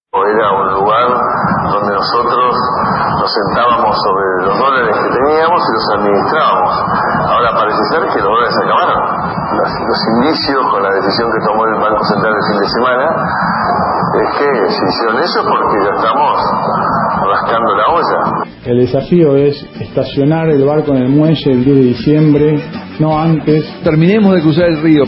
Era un lugar donde nosotros nos sentábamos sobre los dólares que teníamos y los administrábamos. Ahora parece ser que los dólares se acabaron. Los indicios con la decisión que tomó el Banco Central el fin de semana es que se hicieron eso porque ya estamos rascando la olla. El desafío es estacionar el barco en el muelle el 10 de diciembre, no antes. Terminemos de cruzar el río.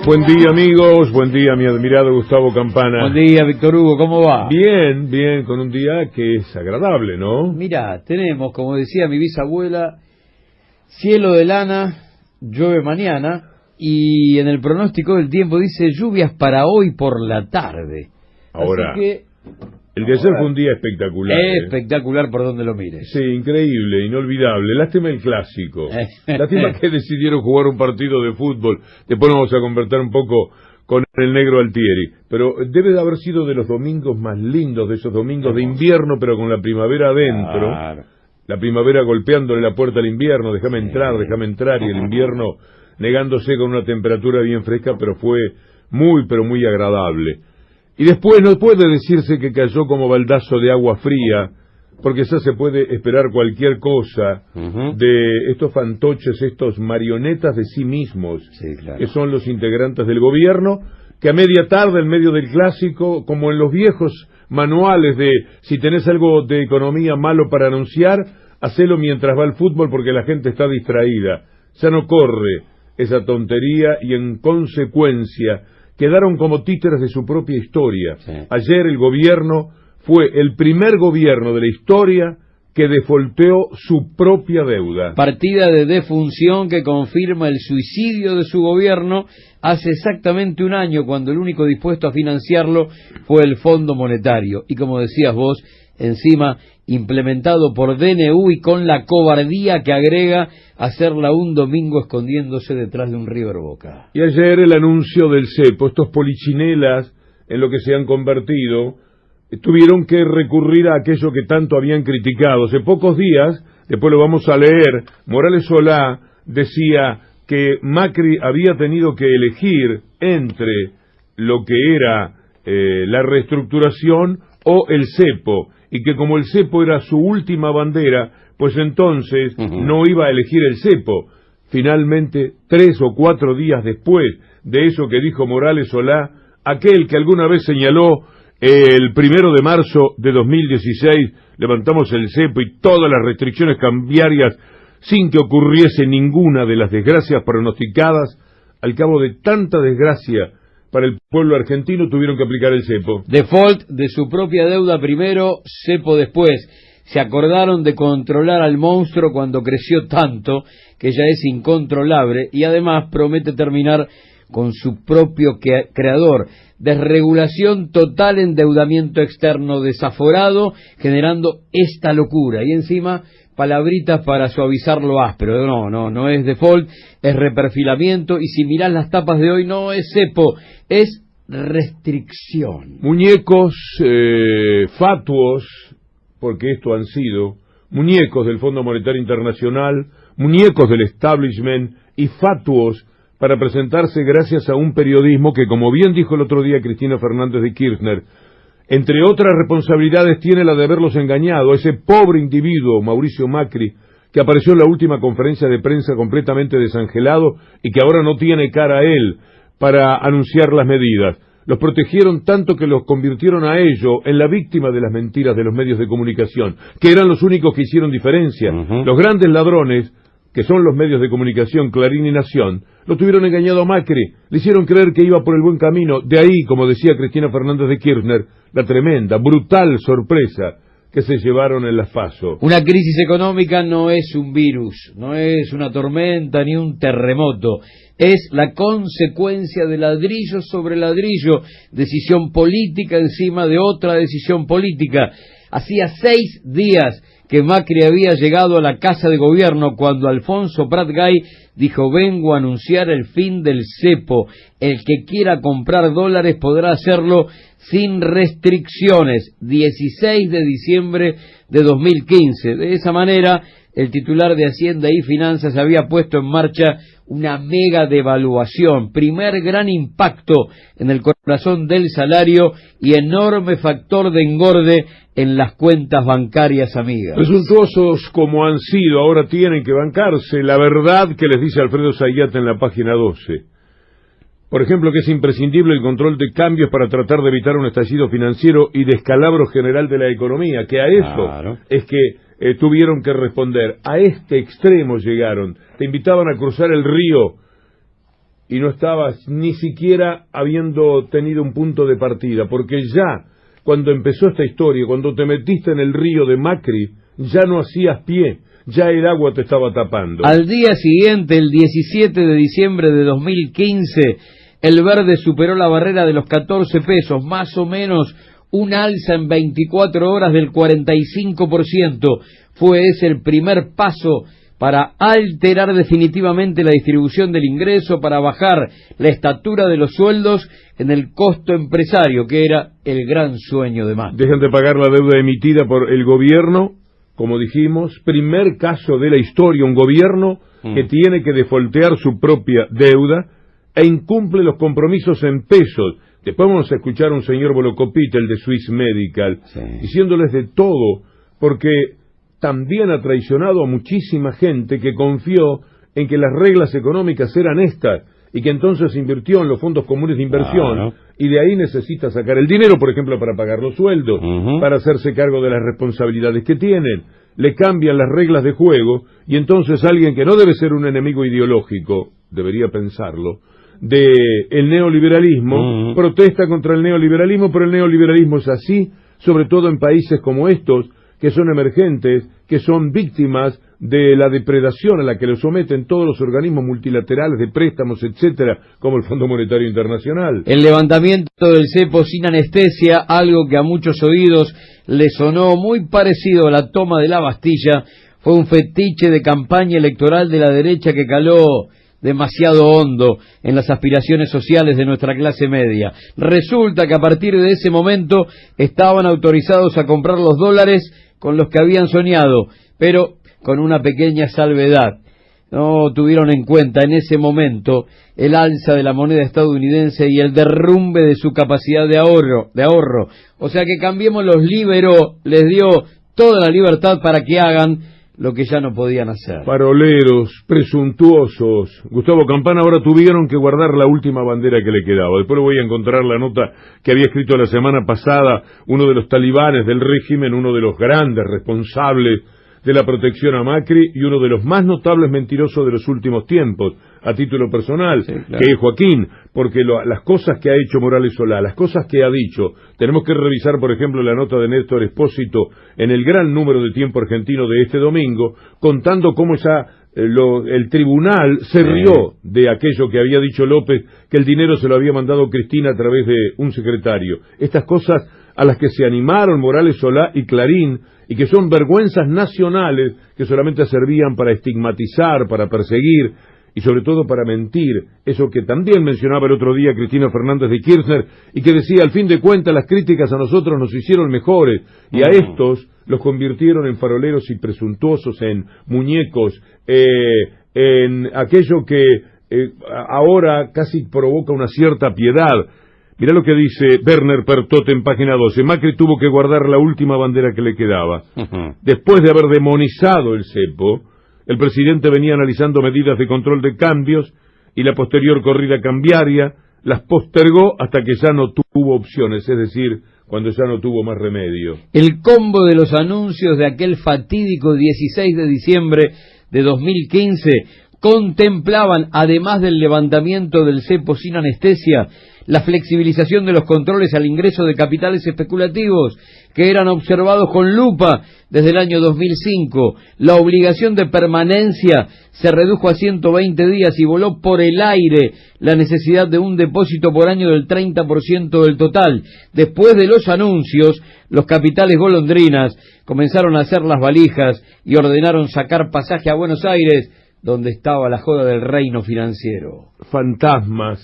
Buen día, amigos, buen día, mi admirado Gustavo Campana. Buen día, Víctor Hugo, ¿cómo va? Bien, bien, con un día que es agradable, ¿no? Mira, tenemos, como decía mi bisabuela, cielo de lana, llueve mañana, y en el pronóstico del tiempo dice lluvias para hoy por la tarde. Ahora, así que, el de ayer fue un día espectacular. Espectacular por donde lo mires. Sí, increíble, inolvidable. Lástima el clásico. Lástima que decidieron jugar un partido de fútbol. Después nos vamos a convertir un poco con el negro Altieri. Pero debe de haber sido de los domingos más lindos, de esos domingos de invierno, pero con la primavera adentro. Claro. La primavera golpeándole la puerta al invierno, déjame entrar, y el invierno negándose con una temperatura bien fresca, pero fue pero muy agradable. Y después no puede decirse que cayó como baldazo de agua fría, porque ya se puede esperar cualquier cosa de estos fantoches, estos marionetas de sí mismos, claro, que son los integrantes del gobierno, que a media tarde, en medio del clásico, como en los viejos manuales de si tenés algo de economía malo para anunciar, hacelo mientras va el fútbol porque la gente está distraída. Ya no corre esa tontería y en consecuencia quedaron como títeres de su propia historia. Sí. Ayer el gobierno fue el primer gobierno de la historia que defolteó su propia deuda. Partida de defunción que confirma el suicidio de su gobierno hace exactamente un año, cuando el único dispuesto a financiarlo fue el Fondo Monetario. Y como decías vos, encima implementado por DNU y con la cobardía que agrega hacerla un domingo escondiéndose detrás de un River Boca. Y ayer el anuncio del cepo, estos polichinelas en lo que se han convertido, tuvieron que recurrir a aquello que tanto habían criticado. Hace pocos días, después lo vamos a leer, Morales Solá decía que Macri había tenido que elegir entre lo que era la reestructuración o el cepo, y que como el cepo era su última bandera, pues entonces no iba a elegir el cepo. Finalmente, 3 o 4 días después de eso que dijo Morales Solá, aquel que alguna vez señaló el 1 de marzo de 2016, levantamos el cepo y todas las restricciones cambiarias sin que ocurriese ninguna de las desgracias pronosticadas, al cabo de tanta desgracia para el pueblo argentino tuvieron que aplicar el cepo. Default de su propia deuda primero, cepo después. Se acordaron de controlar al monstruo cuando creció tanto que ya es incontrolable, y además promete terminar con su propio creador. Desregulación total, endeudamiento externo desaforado, generando esta locura. Y encima palabritas para suavizar lo áspero. No es default, es reperfilamiento, y si mirás las tapas de hoy no es cepo, es restricción. Muñecos fatuos, porque esto han sido muñecos del Fondo Monetario Internacional, muñecos del establishment y fatuos para presentarse gracias a un periodismo que, como bien dijo el otro día Cristina Fernández de Kirchner, entre otras responsabilidades tiene la de haberlos engañado, a ese pobre individuo, Mauricio Macri, que apareció en la última conferencia de prensa completamente desangelado y que ahora no tiene cara a él para anunciar las medidas. Los protegieron tanto que los convirtieron a ellos en la víctima de las mentiras de los medios de comunicación, que eran los únicos que hicieron diferencia. Los grandes ladrones, que son los medios de comunicación, Clarín y Nación, lo tuvieron engañado a Macri, le hicieron creer que iba por el buen camino. De ahí, como decía Cristina Fernández de Kirchner, la tremenda, brutal sorpresa que se llevaron en las PASO. Una crisis económica no es un virus, no es una tormenta ni un terremoto, es la consecuencia de ladrillo sobre ladrillo, decisión política encima de otra decisión política. Hacía 6 días que Macri había llegado a la Casa de Gobierno cuando Alfonso Prat-Gay dijo: vengo a anunciar el fin del cepo, el que quiera comprar dólares podrá hacerlo sin restricciones, 16 de diciembre de 2015. De esa manera, el titular de Hacienda y Finanzas había puesto en marcha una mega devaluación, primer gran impacto en el corazón del salario y enorme factor de engorde en las cuentas bancarias amigas. Presuntuosos como han sido, ahora tienen que bancarse la verdad que les dice Alfredo Zayat en la página 12. Por ejemplo, que es imprescindible el control de cambios para tratar de evitar un estallido financiero y descalabro general de la economía, que a eso es que tuvieron que responder. A este extremo llegaron. Te invitaban a cruzar el río y no estabas ni siquiera habiendo tenido un punto de partida, porque ya cuando empezó esta historia, cuando te metiste en el río de Macri, ya no hacías pie, ya el agua te estaba tapando. Al día siguiente, el 17 de diciembre de 2015, el verde superó la barrera de los 14 pesos, más o menos un alza en 24 horas del 45%. Fue ese el primer paso para alterar definitivamente la distribución del ingreso, para bajar la estatura de los sueldos en el costo empresario, que era el gran sueño de Macri. Dejan de pagar la deuda emitida por el gobierno, como dijimos, primer caso de la historia, un gobierno que tiene que defoltear su propia deuda e incumple los compromisos en pesos. Después vamos a escuchar a un señor Bolocopita, el de Swiss Medical, diciéndoles de todo, porque también ha traicionado a muchísima gente que confió en que las reglas económicas eran estas, y que entonces invirtió en los fondos comunes de inversión, y de ahí necesita sacar el dinero, por ejemplo, para pagar los sueldos, para hacerse cargo de las responsabilidades que tienen. Le cambian las reglas de juego, y entonces alguien que no debe ser un enemigo ideológico, debería pensarlo, de el neoliberalismo, protesta contra el neoliberalismo, pero el neoliberalismo es así, sobre todo en países como estos, que son emergentes, que son víctimas de la depredación a la que lo someten todos los organismos multilaterales de préstamos, etcétera, como el Fondo Monetario Internacional. El levantamiento del cepo sin anestesia, algo que a muchos oídos le sonó muy parecido a la toma de la Bastilla, fue un fetiche de campaña electoral de la derecha que caló demasiado hondo en las aspiraciones sociales de nuestra clase media. Resulta que a partir de ese momento estaban autorizados a comprar los dólares con los que habían soñado, pero con una pequeña salvedad. No tuvieron en cuenta en ese momento el alza de la moneda estadounidense y el derrumbe de su capacidad de ahorro. O sea que Cambiemos los liberó, les dio toda la libertad para que hagan lo que ya no podían hacer. Paroleros, presuntuosos. Gustavo Campana, ahora tuvieron que guardar la última bandera que le quedaba. Después le voy a encontrar la nota que había escrito la semana pasada uno de los talibanes del régimen, uno de los grandes responsables de la protección a Macri y uno de los más notables mentirosos de los últimos tiempos, a título personal, que es Joaquín, porque las cosas que ha hecho Morales Solá, las cosas que ha dicho, tenemos que revisar, por ejemplo, la nota de Néstor Espósito en el gran número de Tiempo Argentino de este domingo, contando cómo el tribunal se rió de aquello que había dicho López, que el dinero se lo había mandado Cristina a través de un secretario. Estas cosas a las que se animaron Morales Solá y Clarín, y que son vergüenzas nacionales que solamente servían para estigmatizar, para perseguir y sobre todo para mentir, eso que también mencionaba el otro día Cristina Fernández de Kirchner y que decía, al fin de cuentas las críticas a nosotros nos hicieron mejores y a estos los convirtieron en faroleros y presuntuosos, en muñecos, en aquello que ahora casi provoca una cierta piedad. Mirá lo que dice Werner Pertot en página 12. Macri tuvo que guardar la última bandera que le quedaba. Después de haber demonizado el cepo, el presidente venía analizando medidas de control de cambios y la posterior corrida cambiaria las postergó hasta que ya no tuvo opciones, es decir, cuando ya no tuvo más remedio. El combo de los anuncios de aquel fatídico 16 de diciembre de 2015 contemplaban, además del levantamiento del cepo sin anestesia, la flexibilización de los controles al ingreso de capitales especulativos, que eran observados con lupa desde el año 2005. La obligación de permanencia se redujo a 120 días y voló por el aire la necesidad de un depósito por año del 30% del total. Después de los anuncios, los capitales golondrinas comenzaron a hacer las valijas y ordenaron sacar pasaje a Buenos Aires, donde estaba la joda del reino financiero. Fantasmas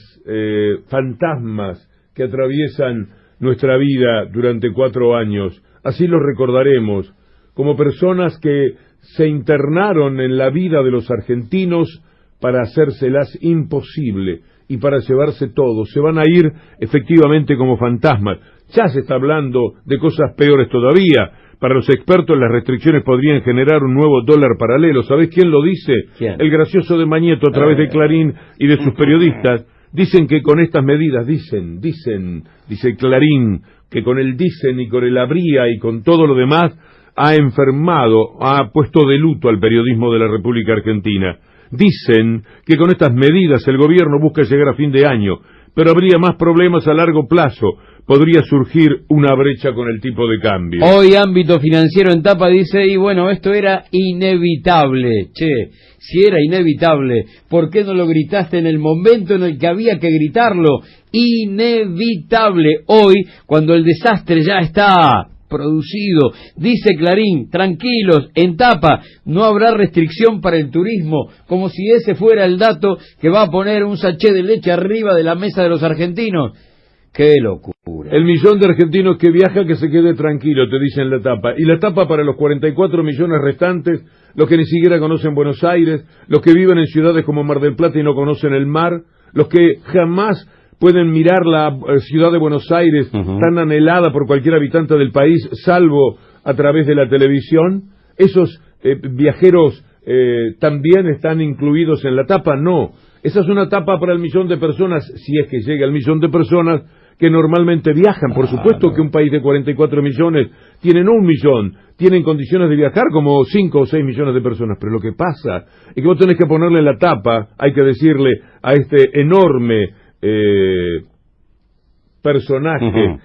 que atraviesan nuestra vida durante 4 años. Así los recordaremos, como personas que se internaron en la vida de los argentinos para hacérselas imposible y para llevarse todo. Se van a ir efectivamente como fantasmas. Ya se está hablando de cosas peores todavía. Para los expertos, las restricciones podrían generar un nuevo dólar paralelo. ¿Sabés quién lo dice? ¿Quién? El gracioso de Mañeto, a través de Clarín y de sus periodistas. Dicen que con estas medidas, dice Clarín, que con el dicen y con el habría y con todo lo demás, ha enfermado, ha puesto de luto al periodismo de la República Argentina. Dicen que con estas medidas el gobierno busca llegar a fin de año, pero habría más problemas a largo plazo. Podría surgir una brecha con el tipo de cambio. Hoy Ámbito Financiero en tapa dice, y bueno, esto era inevitable. Che, si era inevitable, ¿por qué no lo gritaste en el momento en el que había que gritarlo? Inevitable. Hoy, cuando el desastre ya está producido, dice Clarín, tranquilos, en tapa, no habrá restricción para el turismo, como si ese fuera el dato que va a poner un sachet de leche arriba de la mesa de los argentinos. ¡Qué locura! El millón de argentinos que viaja, que se quede tranquilo, te dicen la tapa. Y la tapa para los 44 millones restantes, los que ni siquiera conocen Buenos Aires, los que viven en ciudades como Mar del Plata y no conocen el mar, los que jamás pueden mirar la ciudad de Buenos Aires tan anhelada por cualquier habitante del país, salvo a través de la televisión. ¿Esos viajeros también están incluidos en la tapa? No. Esa es una tapa para el millón de personas, si es que llega al millón de personas que normalmente viajan. Por supuesto que un país de 44 millones tiene no 1 millón, tienen condiciones de viajar como 5 o 6 millones de personas, pero lo que pasa es que vos tenés que ponerle en la tapa, hay que decirle a este enorme personaje,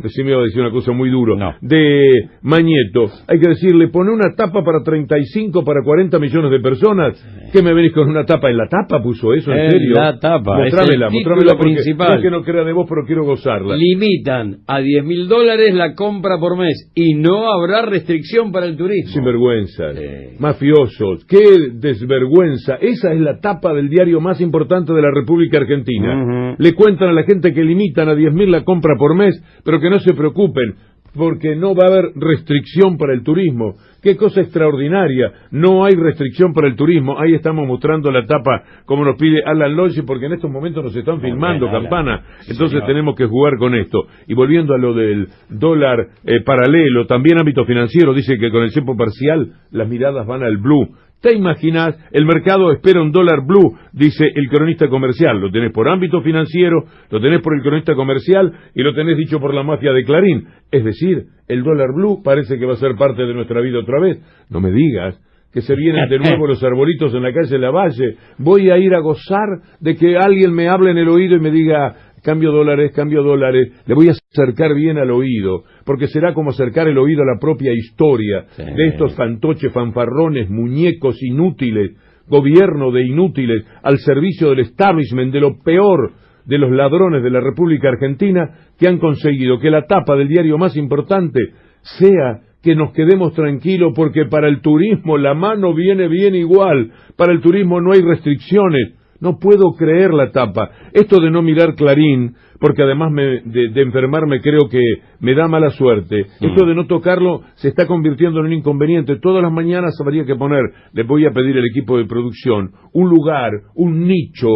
si me iba a decir una cosa muy duro, de Mañeto, hay que decirle, pone una tapa para 35, para 40 millones de personas. ¿Qué me venís con una tapa? ¿En la tapa puso eso? ¿En serio? La tapa, mostrámela, es el título principal. No es que no crea de vos, pero quiero gozarla. Limitan a $10.000 la compra por mes y no habrá restricción para el turismo. Sinvergüenza, mafiosos, qué desvergüenza. Esa es la tapa del diario más importante de la República Argentina. Le cuentan a la gente que limitan a 10.000 la compra por mes, pero que no se preocupen, porque no va a haber restricción para el turismo. Qué cosa extraordinaria, no hay restricción para el turismo. Ahí estamos mostrando la tapa como nos pide Alan Lodge, porque en estos momentos nos están filmando, Campana, entonces tenemos que jugar con esto. Y volviendo a lo del dólar paralelo, también Ámbito Financiero dice que con el cepo parcial las miradas van al blue. ¿Te imaginas? El mercado espera un dólar blue, dice el cronista comercial. Lo tenés por Ámbito Financiero, lo tenés por el cronista comercial y lo tenés dicho por la mafia de Clarín. Es decir, el dólar blue parece que va a ser parte de nuestra vida otra vez. No me digas que se vienen de nuevo los arbolitos en la calle Lavalle. Voy a ir a gozar de que alguien me hable en el oído y me diga, cambio dólares, le voy a acercar bien al oído, porque será como acercar el oído a la propia historia de estos fantoches, fanfarrones, muñecos inútiles, gobierno de inútiles, al servicio del establishment, de lo peor de los ladrones de la República Argentina, que han conseguido que la tapa del diario más importante sea que nos quedemos tranquilos, porque para el turismo la mano viene bien igual, para el turismo no hay restricciones. No puedo creer la tapa. Esto de no mirar Clarín, porque además de enfermarme creo que me da mala suerte. Esto de no tocarlo se está convirtiendo en un inconveniente. Todas las mañanas habría que poner, le voy a pedir al equipo de producción, un lugar, un nicho,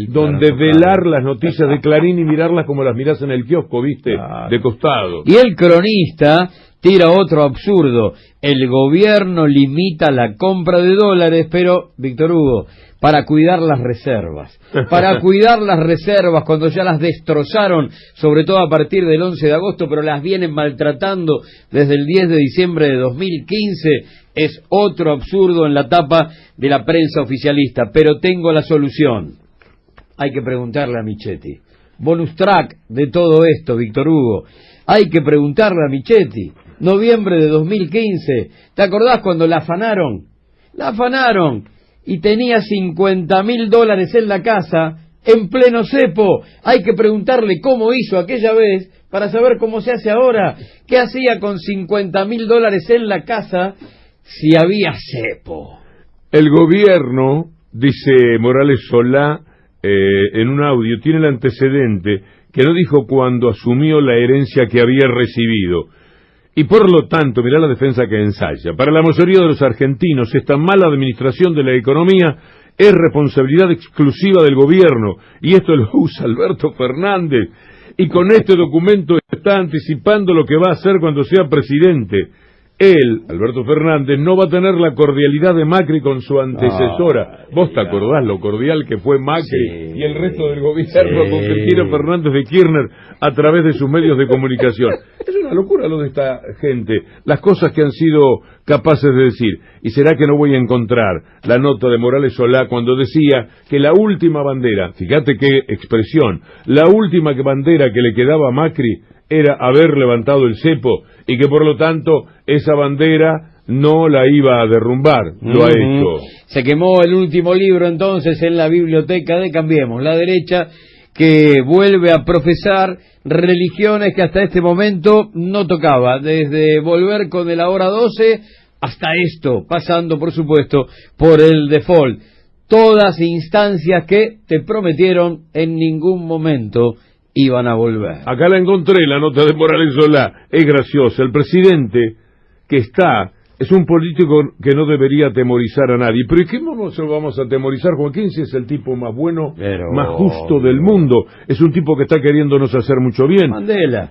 donde velar las noticias de Clarín y mirarlas como las mirás en el kiosco, ¿viste? De costado. Y el cronista tira otro absurdo. El gobierno limita la compra de dólares, pero, Víctor Hugo, para cuidar las reservas. Para cuidar las reservas cuando ya las destrozaron, sobre todo a partir del 11 de agosto, pero las vienen maltratando desde el 10 de diciembre de 2015, es otro absurdo en la tapa de la prensa oficialista. Pero tengo la solución. Hay que preguntarle a Michetti. Bonus track de todo esto, Víctor Hugo. Hay que preguntarle a Michetti. Noviembre de 2015. ¿Te acordás cuando la afanaron? La afanaron. Y tenía $50.000 en la casa, en pleno cepo. Hay que preguntarle cómo hizo aquella vez, para saber cómo se hace ahora. ¿Qué hacía con $50.000 en la casa si había cepo? El gobierno, dice Morales Solá, en un audio, tiene el antecedente que no dijo cuando asumió la herencia que había recibido. Y por lo tanto, mirá la defensa que ensaya. Para la mayoría de los argentinos, esta mala administración de la economía es responsabilidad exclusiva del gobierno, y esto lo usa Alberto Fernández, y con este documento está anticipando lo que va a hacer cuando sea presidente. Él, Alberto Fernández, no va a tener la cordialidad de Macri con su antecesora. ¿Vos te acordás lo cordial que fue Macri y el resto del gobierno con Cristina Fernández de Kirchner a través de sus medios de comunicación? Es una locura lo de esta gente, las cosas que han sido capaces de decir. ¿Y será que no voy a encontrar la nota de Morales Solá cuando decía que la última bandera, fíjate qué expresión, la última bandera que le quedaba a Macri era haber levantado el cepo, y que por lo tanto esa bandera no la iba a derrumbar? Lo ha hecho. Se quemó el último libro entonces en la biblioteca de Cambiemos, la derecha que vuelve a profesar religiones que hasta este momento no tocaba, desde volver con el ahora 12 hasta esto, pasando por supuesto por el default. Todas instancias que te prometieron en ningún momento iban a volver. Acá la encontré, la nota de Morales Solá. Es graciosa. El presidente que está es un político que no debería atemorizar a nadie. ¿Pero qué no se lo vamos a atemorizar, Joaquín, si es el tipo más bueno, más justo del mundo? Es un tipo que está queriéndonos hacer mucho bien. Mandela.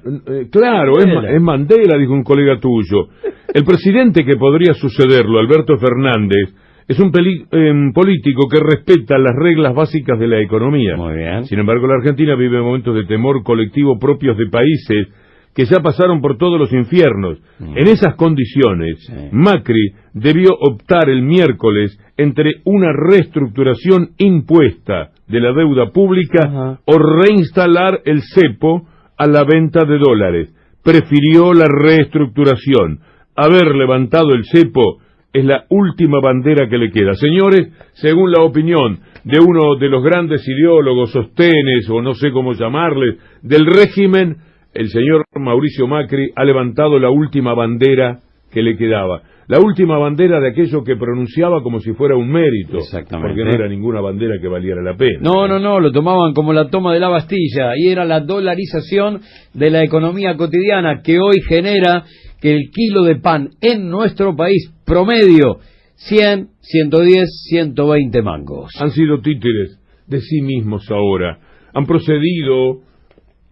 Claro, Mandela. Es Mandela, dijo un colega tuyo. El presidente que podría sucederlo, Alberto Fernández, es un político que respeta las reglas básicas de la economía. Muy bien. Sin embargo, la Argentina vive momentos de temor colectivo propios de países que ya pasaron por todos los infiernos. En esas condiciones, Macri debió optar el miércoles entre una reestructuración impuesta de la deuda pública o reinstalar el cepo a la venta de dólares. Prefirió la reestructuración. Haber levantado el cepo es la última bandera que le queda. Señores, según la opinión de uno de los grandes ideólogos, sostenes, o no sé cómo llamarles, del régimen, el señor Mauricio Macri ha levantado la última bandera que le quedaba. La última bandera de aquello que pronunciaba como si fuera un mérito. Exactamente. Porque no era ninguna bandera que valiera la pena. No, lo tomaban como la toma de la Bastilla, y era la dolarización de la economía cotidiana, que hoy genera que el kilo de pan en nuestro país promedio 100, 110, 120 mangos. Han sido títeres de sí mismos ahora. Han procedido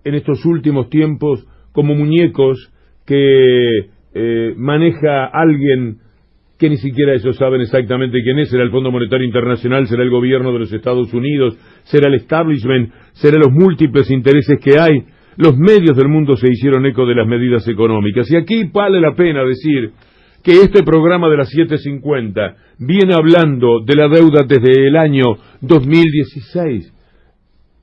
en estos últimos tiempos como muñecos que maneja alguien que ni siquiera ellos saben exactamente quién es. Será el Fondo Monetario Internacional, será el gobierno de los Estados Unidos, será el establishment, será los múltiples intereses que hay. Los medios del mundo se hicieron eco de las medidas económicas, y aquí vale la pena decir que este programa de las 7:50 viene hablando de la deuda desde el año 2016,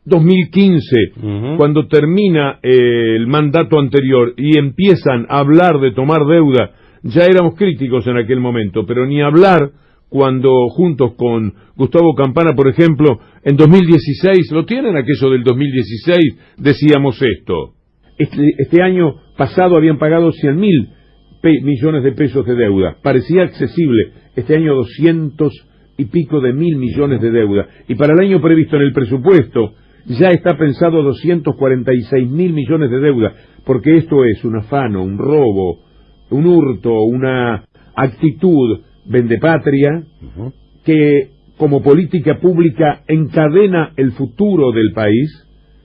2015, cuando termina el mandato anterior y empiezan a hablar de tomar deuda. Ya éramos críticos en aquel momento, pero ni hablar cuando juntos con Gustavo Campana, por ejemplo, en 2016, lo tienen aquello del 2016, decíamos esto. Este año pasado habían pagado 100.000 millones de pesos de deuda. Parecía accesible. Este año 200 y pico de mil millones de deuda. Y para el año previsto en el presupuesto ya está pensado 246.000 millones de deuda, porque esto es un afano, un robo, un hurto, una actitud vendepatria que como política pública encadena el futuro del país,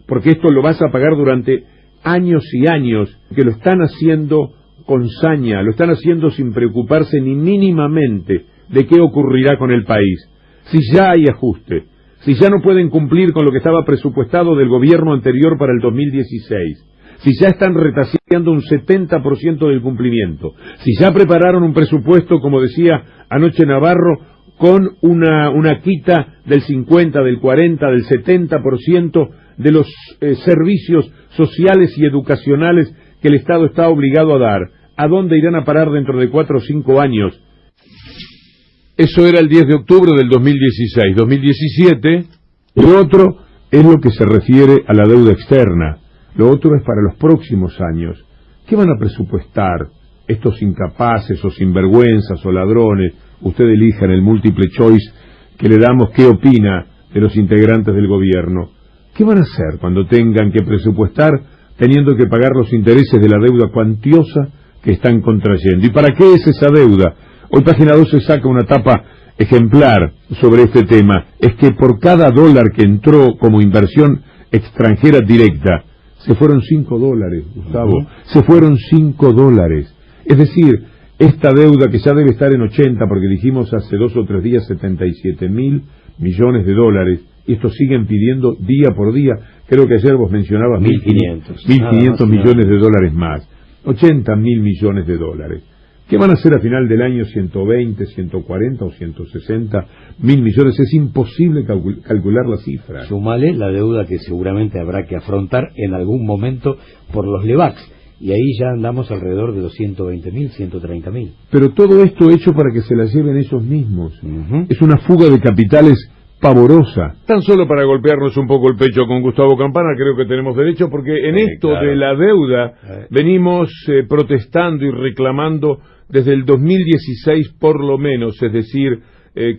porque esto lo vas a pagar durante años y años, que lo están haciendo con saña, lo están haciendo sin preocuparse ni mínimamente de qué ocurrirá con el país. Si ya hay ajuste, si ya no pueden cumplir con lo que estaba presupuestado del gobierno anterior para el 2016, si ya están retaseando un 70% del cumplimiento, si ya prepararon un presupuesto, como decía anoche Navarro, con una quita del 50, del 40, del 70% de los servicios sociales y educacionales que el Estado está obligado a dar, ¿a dónde irán a parar dentro de 4 o 5 años? Eso era el 10 de octubre del 2016. 2017, lo otro es lo que se refiere a la deuda externa. Lo otro es para los próximos años. ¿Qué van a presupuestar estos incapaces o sinvergüenzas o ladrones? Usted elija en el múltiple choice que le damos qué opina de los integrantes del gobierno. ¿Qué van a hacer cuando tengan que presupuestar teniendo que pagar los intereses de la deuda cuantiosa que están contrayendo. ¿Y para qué es esa deuda? Hoy Página 12 saca una tapa ejemplar sobre este tema. Es que por cada dólar que entró como inversión extranjera directa, se fueron $5, Gustavo. Se fueron $5. Es decir, esta deuda que ya debe estar en 80, porque dijimos hace 2 o 3 días 77.000 millones de dólares, y estos siguen pidiendo día por día. Creo que ayer vos mencionabas 1.500 millones de dólares más. 80.000 millones de dólares. ¿Qué van a hacer a final del año? 120, 140 o 160 mil millones. Es imposible calcular la cifra. Sumale la deuda que seguramente habrá que afrontar en algún momento por los LEVAX. Y ahí ya andamos alrededor de los 120.000, 130.000. Pero todo esto hecho para que se la lleven ellos mismos. Es una fuga de capitales pavorosa. Tan solo para golpearnos un poco el pecho con Gustavo Campana, creo que tenemos derecho, porque en esto de la deuda venimos protestando y reclamando desde el 2016 por lo menos, es decir,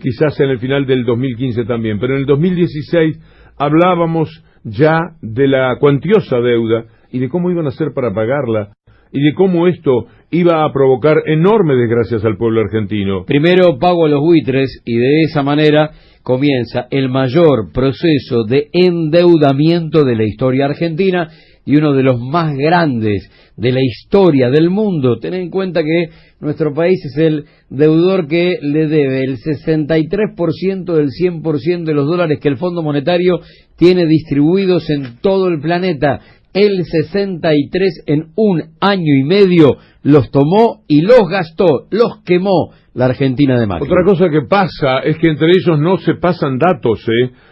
quizás en el final del 2015 también, pero en el 2016 hablábamos ya de la cuantiosa deuda y de cómo iban a hacer para pagarla, y de cómo esto iba a provocar enormes desgracias al pueblo argentino. Primero pago a los buitres, y de esa manera comienza el mayor proceso de endeudamiento de la historia argentina, y uno de los más grandes de la historia del mundo. Ten en cuenta que nuestro país es el deudor que le debe el 63% del 100% de los dólares que el Fondo Monetario tiene distribuidos en todo el planeta. El 63 en 1 año y medio los tomó y los gastó, los quemó la Argentina de Macri. Otra cosa que pasa es que entre ellos no se pasan datos,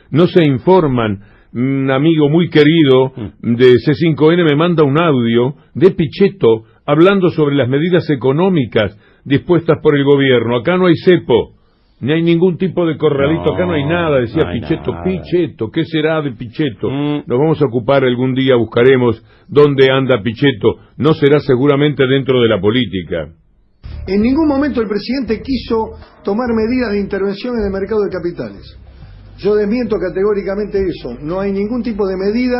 no se informan. Un amigo muy querido de C5N me manda un audio de Pichetto hablando sobre las medidas económicas dispuestas por el gobierno. Acá no hay cepo, ni hay ningún tipo de corralito, acá no hay nada, decía Pichetto. Pichetto, ¿qué será de Pichetto? Nos vamos a ocupar algún día, buscaremos dónde anda Pichetto. No será seguramente dentro de la política. En ningún momento el presidente quiso tomar medidas de intervención en el mercado de capitales. Yo desmiento categóricamente eso. No hay ningún tipo de medida.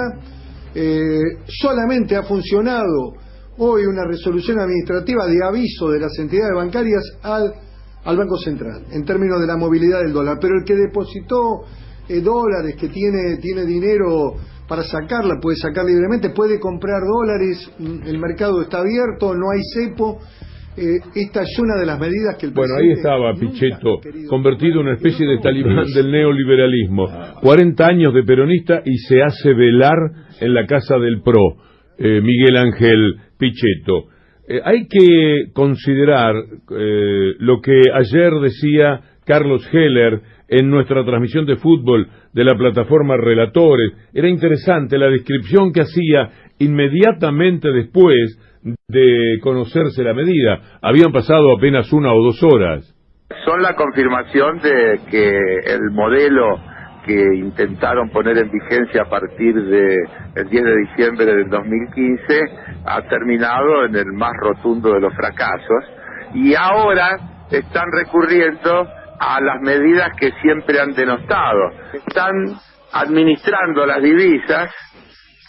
Solamente ha funcionado hoy una resolución administrativa de aviso de las entidades bancarias al Banco Central, en términos de la movilidad del dólar. Pero el que depositó dólares, que tiene dinero para sacarla, puede sacar libremente, puede comprar dólares, el mercado está abierto, no hay cepo. Esta es una de las medidas que el presidente... Bueno, ahí estaba Pichetto, convertido en una especie de talibán del neoliberalismo. 40 años de peronista y se hace velar en la casa del PRO, Miguel Ángel Pichetto. Hay que considerar lo que ayer decía Carlos Heller en nuestra transmisión de fútbol de la plataforma Relatores. Era interesante la descripción que hacía inmediatamente después de conocerse la medida. Habían pasado apenas 1 o 2 horas. Son la confirmación de que el modelo que intentaron poner en vigencia a partir del 10 de diciembre del 2015 ha terminado en el más rotundo de los fracasos, y ahora están recurriendo a las medidas que siempre han denostado. Están administrando las divisas,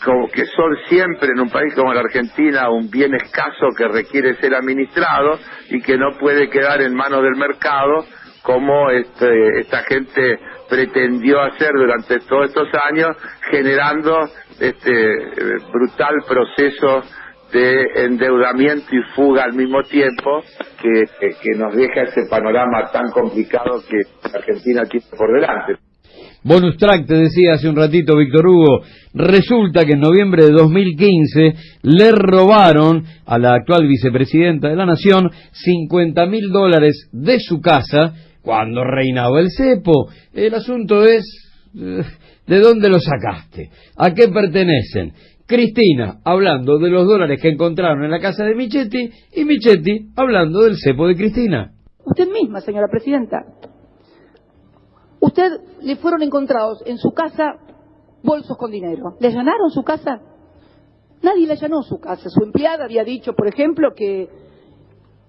como que son siempre en un país como la Argentina un bien escaso que requiere ser administrado y que no puede quedar en manos del mercado, como esta gente pretendió hacer durante todos estos años, generando brutal proceso de endeudamiento y fuga al mismo tiempo, que nos deja ese panorama tan complicado que Argentina tiene por delante. Bonus track, te decía hace un ratito Víctor Hugo. Resulta que en noviembre de 2015 le robaron a la actual vicepresidenta de la Nación $50.000 de su casa cuando reinaba el cepo. El asunto es, ¿de dónde lo sacaste? ¿A qué pertenecen? Cristina hablando de los dólares que encontraron en la casa de Michetti, y Michetti hablando del cepo de Cristina. Usted misma, señora presidenta. Usted le fueron encontrados en su casa bolsos con dinero. ¿Le allanaron su casa? Nadie le allanó su casa. Su empleada había dicho, por ejemplo, que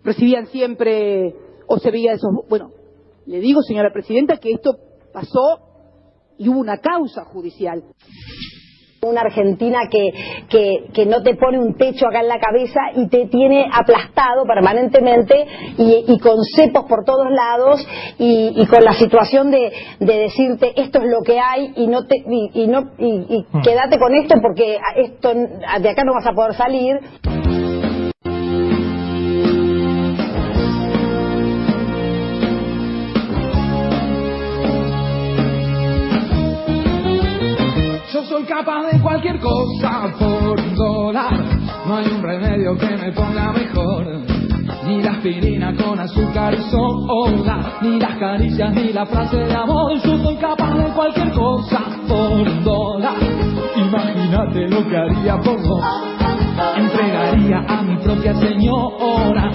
recibían siempre o se veía esos... Bueno, le digo, señora presidenta, que esto pasó y hubo una causa judicial. Una Argentina que no te pone un techo acá en la cabeza y te tiene aplastado permanentemente y con cepos por todos lados y con la situación de decirte esto es lo que hay y quédate con esto porque esto de acá no vas a poder salir. Yo soy capaz de cualquier cosa por $1. No hay un remedio que me ponga mejor. Ni la aspirina con azúcar y soda, ni las caricias ni la frase de amor. Yo soy capaz de cualquier cosa por $1. Imagínate lo que haría por vos. Entregaría a mi propia señora.